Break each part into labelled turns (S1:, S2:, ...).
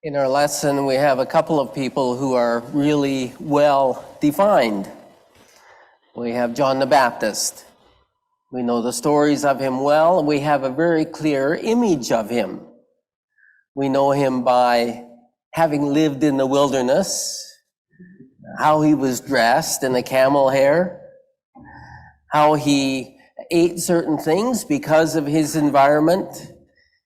S1: In our lesson, we have a couple of people who are really well defined. We have John the Baptist. We know the stories of him well, and we have a very clear image of him. We know him by having lived in the wilderness, how he was dressed in a camel hair, how he ate certain things because of his environment.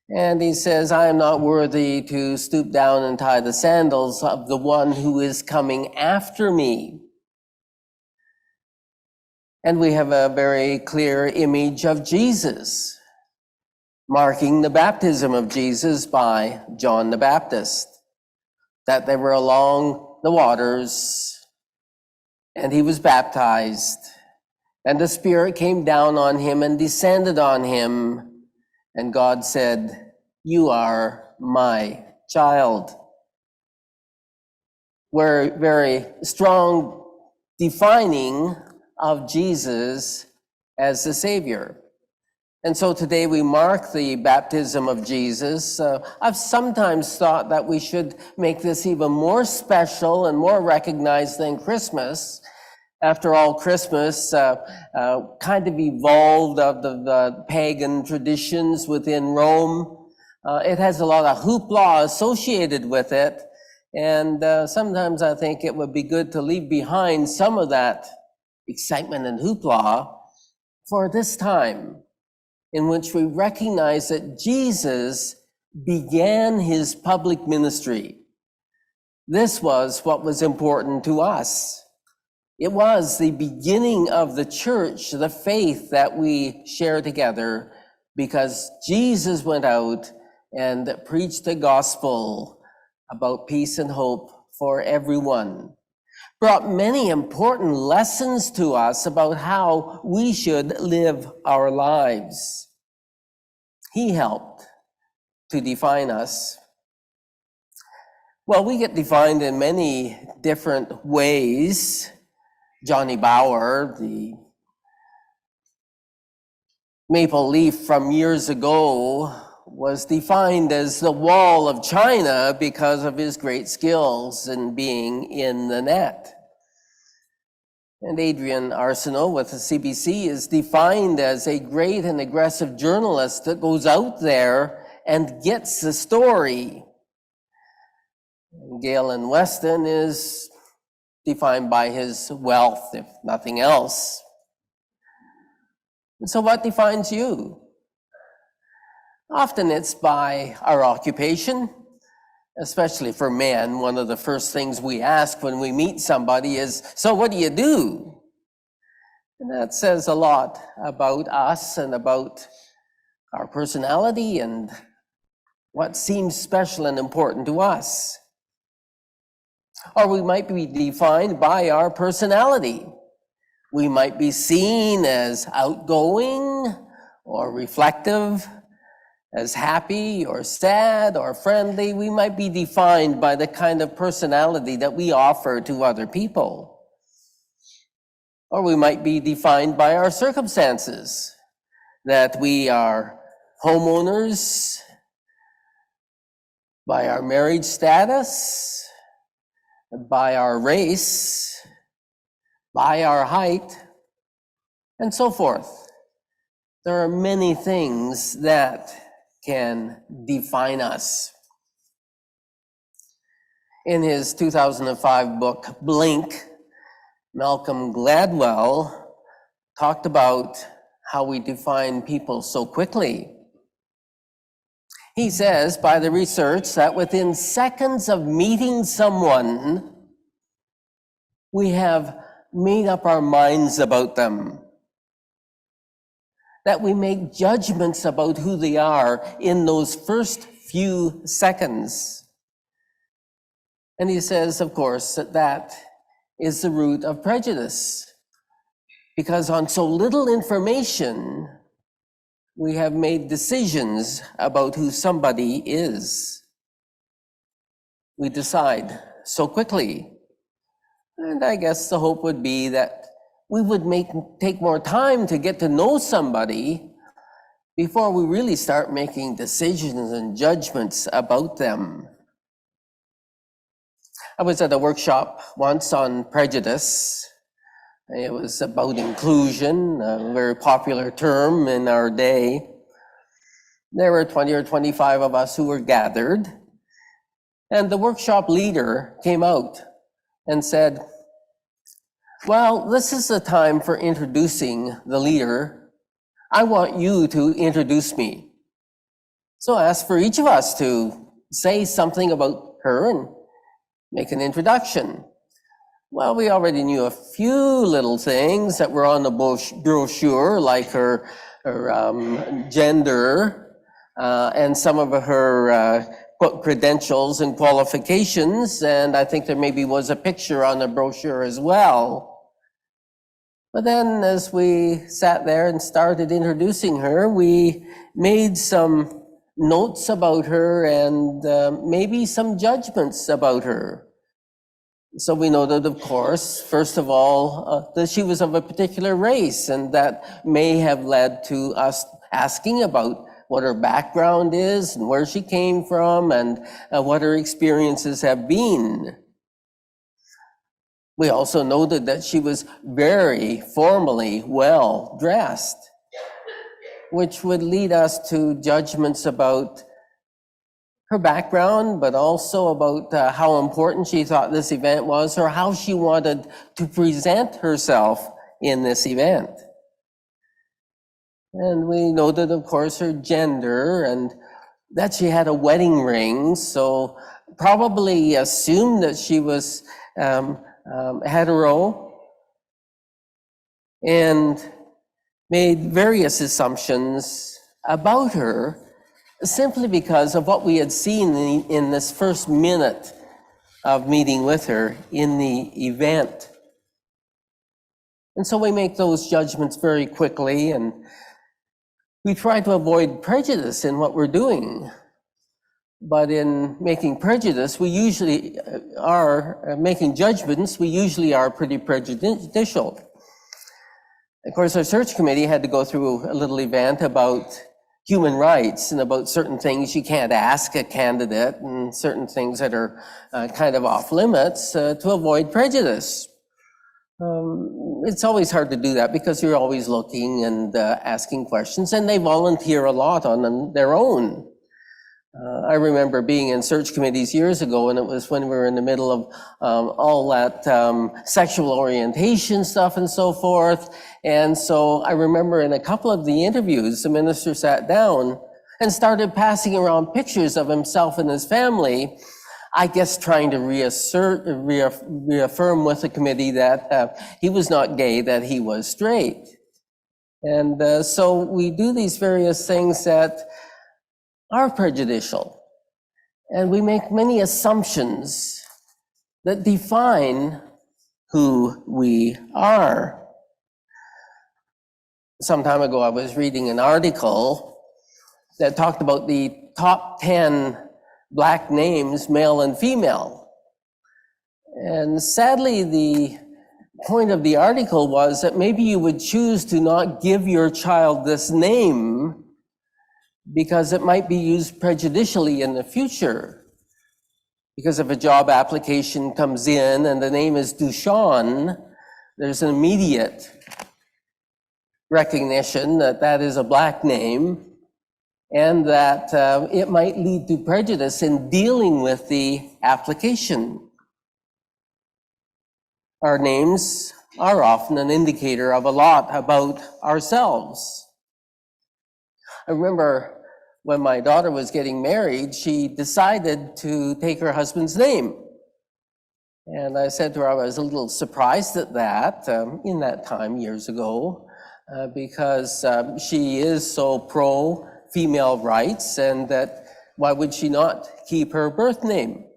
S1: And he says, I am not worthy to stoop down and tie the sandals of the one who is coming after me. And we have a very clear image of Jesus, marking the baptism of Jesus by John the Baptist, that they were along the waters and he was baptized, and the Spirit came down on him and descended on him. And God said, you are my child. We're very strong defining of Jesus as the Savior. And so today we mark the baptism of Jesus. I've sometimes thought that we should make this even more special and more recognized than Christmas. After all, Christmas kind of evolved out of the pagan traditions within Rome. It has a lot of hoopla associated with it. And sometimes I think it would be good to leave behind some of that excitement and hoopla for this time, in which we recognize that Jesus began his public ministry. This was what was important to us. It was the beginning of the church, the faith that we share together, because Jesus went out and preached the gospel about peace and hope for everyone. Brought many important lessons to us about how we should live our lives. He helped to define us. Well, we get defined in many different ways. Johnny Bauer, the maple leaf from years ago, was defined as the wall of China because of his great skills in being in the net. And Adrian Arsenault with the CBC is defined as a great and aggressive journalist that goes out there and gets the story. And Galen Weston is defined by his wealth, if nothing else. And so what defines you? Often it's by our occupation, especially for men. One of the first things we ask when we meet somebody is, so what do you do? And that says a lot about us and about our personality and what seems special and important to us. Or we might be defined by our personality. We might be seen as outgoing or reflective, as happy or sad or friendly. We might be defined by the kind of personality that we offer to other people. Or we might be defined by our circumstances, that we are homeowners, by our marriage status, by our race, by our height, and so forth. There are many things that can define us. In his 2005 book, Blink, Malcolm Gladwell talked about how we define people so quickly. He says, by the research, that within seconds of meeting someone, we have made up our minds about them. That we make judgments about who they are in those first few seconds. And he says, of course, that is the root of prejudice. Because on so little information, we have made decisions about who somebody is. We decide so quickly. And I guess the hope would be that we would take more time to get to know somebody before we really start making decisions and judgments about them. I was at a workshop once on prejudice. It was about inclusion, a very popular term in our day. There were 20 or 25 of us who were gathered, and the workshop leader came out and said, well, this is the time for introducing the leader. I want you to introduce me. So I asked for each of us to say something about her and make an introduction. Well, we already knew a few little things that were on the brochure, like her gender and some of her credentials and qualifications, and I think there maybe was a picture on the brochure as well. But then as we sat there and started introducing her, we made some notes about her and maybe some judgments about her. So we noted, of course, first of all, that she was of a particular race, and that may have led to us asking about what her background is and where she came from and what her experiences have been. We also noted that she was very formally well dressed, which would lead us to judgments about her background, but also about how important she thought this event was, or how she wanted to present herself in this event. And we noted, of course, her gender and that she had a wedding ring, so probably assumed that she was hetero, and made various assumptions about her simply because of what we had seen in this first minute of meeting with her in the event. And so we make those judgments very quickly, and we try to avoid prejudice in what we're doing. But in making prejudice, we usually are making judgments, we usually are pretty prejudicial. Of course, our search committee had to go through a little event about human rights and about certain things you can't ask a candidate and certain things that are kind of off limits to avoid prejudice. It's always hard to do that because you're always looking and asking questions, and they volunteer a lot on their own. I remember being in search committees years ago, and it was when we were in the middle of all that sexual orientation stuff and so forth. And so I remember in a couple of the interviews, the minister sat down and started passing around pictures of himself and his family, I guess trying to reaffirm with the committee that he was not gay, that he was straight. And so we do these various things that are prejudicial, and we make many assumptions that define who we are. Some time ago, I was reading an article that talked about the top 10 Black names, male and female. And sadly, the point of the article was that maybe you would choose to not give your child this name because it might be used prejudicially in the future. Because if a job application comes in and the name is Dushan, there's an immediate recognition that that is a Black name, and that it might lead to prejudice in dealing with the application. Our names are often an indicator of a lot about ourselves. I remember when my daughter was getting married, she decided to take her husband's name. And I said to her I was a little surprised at that in that time years ago, because she is so pro-female rights, and that why would she not keep her birth name?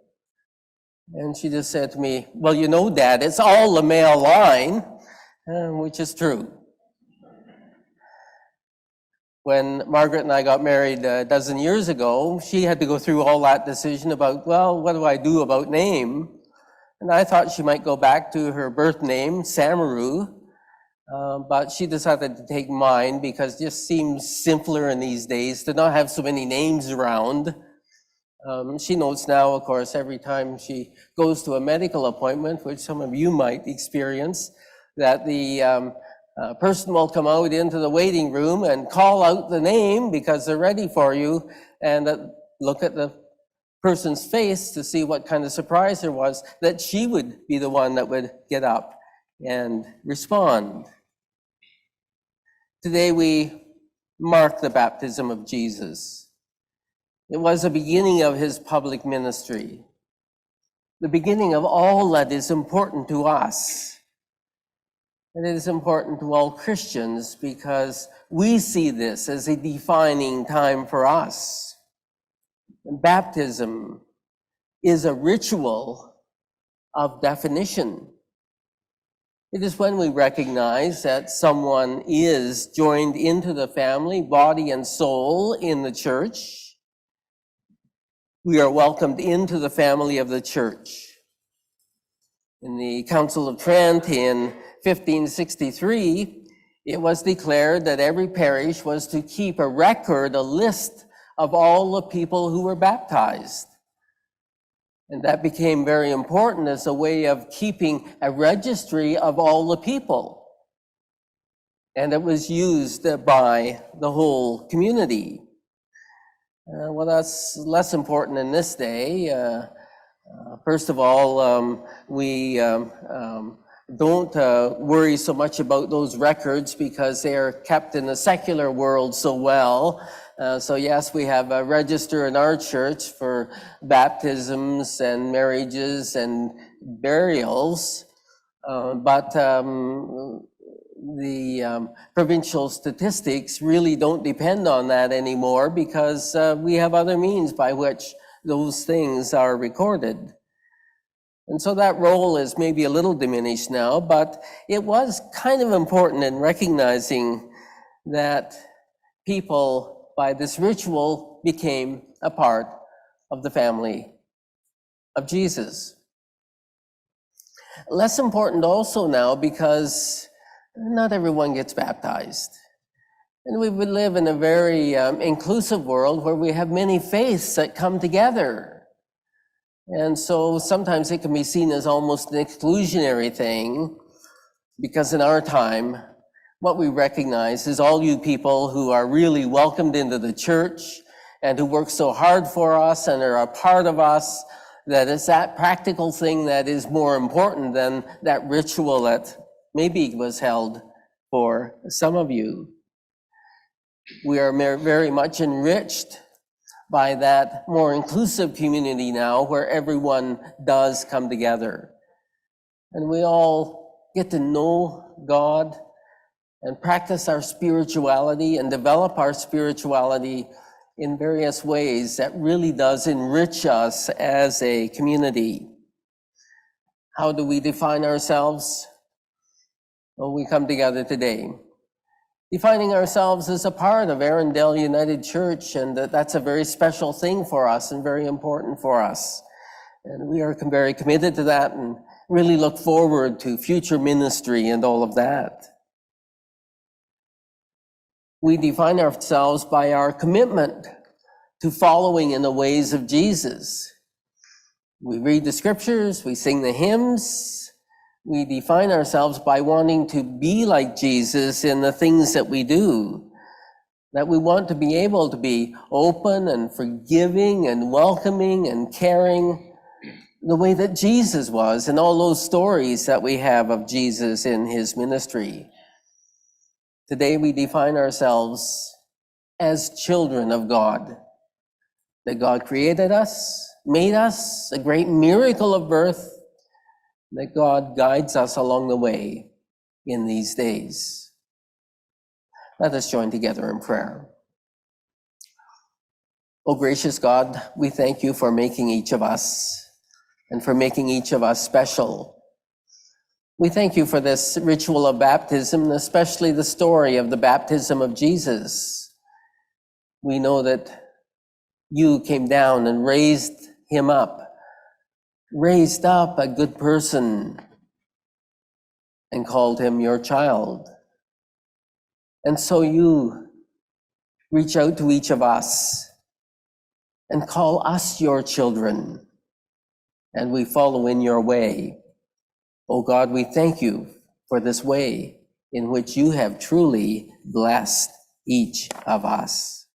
S1: And she just said to me, well, you know, Dad, it's all the male line, which is true. When Margaret and I got married a dozen years ago, she had to go through all that decision about, well, what do I do about name? And I thought she might go back to her birth name, Samaru, but she decided to take mine because it just seems simpler in these days to not have so many names around. She notes now, of course, every time she goes to a medical appointment, which some of you might experience, that the person will come out into the waiting room and call out the name because they're ready for you, and look at the person's face to see what kind of surprise there was that she would be the one that would get up and respond. Today we mark the baptism of Jesus. It was the beginning of his public ministry, the beginning of all that is important to us. And it is important to all Christians because we see this as a defining time for us. Baptism is a ritual of definition. It is when we recognize that someone is joined into the family, body and soul in the church. We are welcomed into the family of the church. In the Council of Trent in 1563, it was declared that every parish was to keep a record, a list of all the people who were baptized. And that became very important as a way of keeping a registry of all the people. And it was used by the whole community. Well, that's less important in this day. First of all, we don't worry so much about those records because they are kept in the secular world so well. So yes, we have a register in our church for baptisms and marriages and burials, but the provincial statistics really don't depend on that anymore because we have other means by which those things are recorded. And so that role is maybe a little diminished now, but it was kind of important in recognizing that people, by this ritual, became a part of the family of Jesus. Less important also now because not everyone gets baptized. And we would live in a very inclusive world where we have many faiths that come together. And so sometimes it can be seen as almost an exclusionary thing, because in our time, what we recognize is all you people who are really welcomed into the church and who work so hard for us and are a part of us, that it's that practical thing that is more important than that ritual that maybe was held for some of you. We are very much enriched by that more inclusive community now where everyone does come together. And we all get to know God and practice our spirituality and develop our spirituality in various ways that really does enrich us as a community. How do we define ourselves? Well, we come together today, defining ourselves as a part of Arundel United Church, and that's a very special thing for us and very important for us. And we are very committed to that and really look forward to future ministry and all of that. We define ourselves by our commitment to following in the ways of Jesus. We read the scriptures, we sing the hymns. We define ourselves by wanting to be like Jesus in the things that we do. That we want to be able to be open and forgiving and welcoming and caring the way that Jesus was in all those stories that we have of Jesus in his ministry. Today we define ourselves as children of God. That God created us, made us, a great miracle of birth, that God guides us along the way in these days. Let us join together in prayer. Oh, gracious God, we thank you for making each of us and for making each of us special. We thank you for this ritual of baptism, and especially the story of the baptism of Jesus. We know that you came down and raised him up, raised up a good person, and called him your child. And so you reach out to each of us and call us your children, and we follow in your way. O God, we thank you for this way in which you have truly blessed each of us.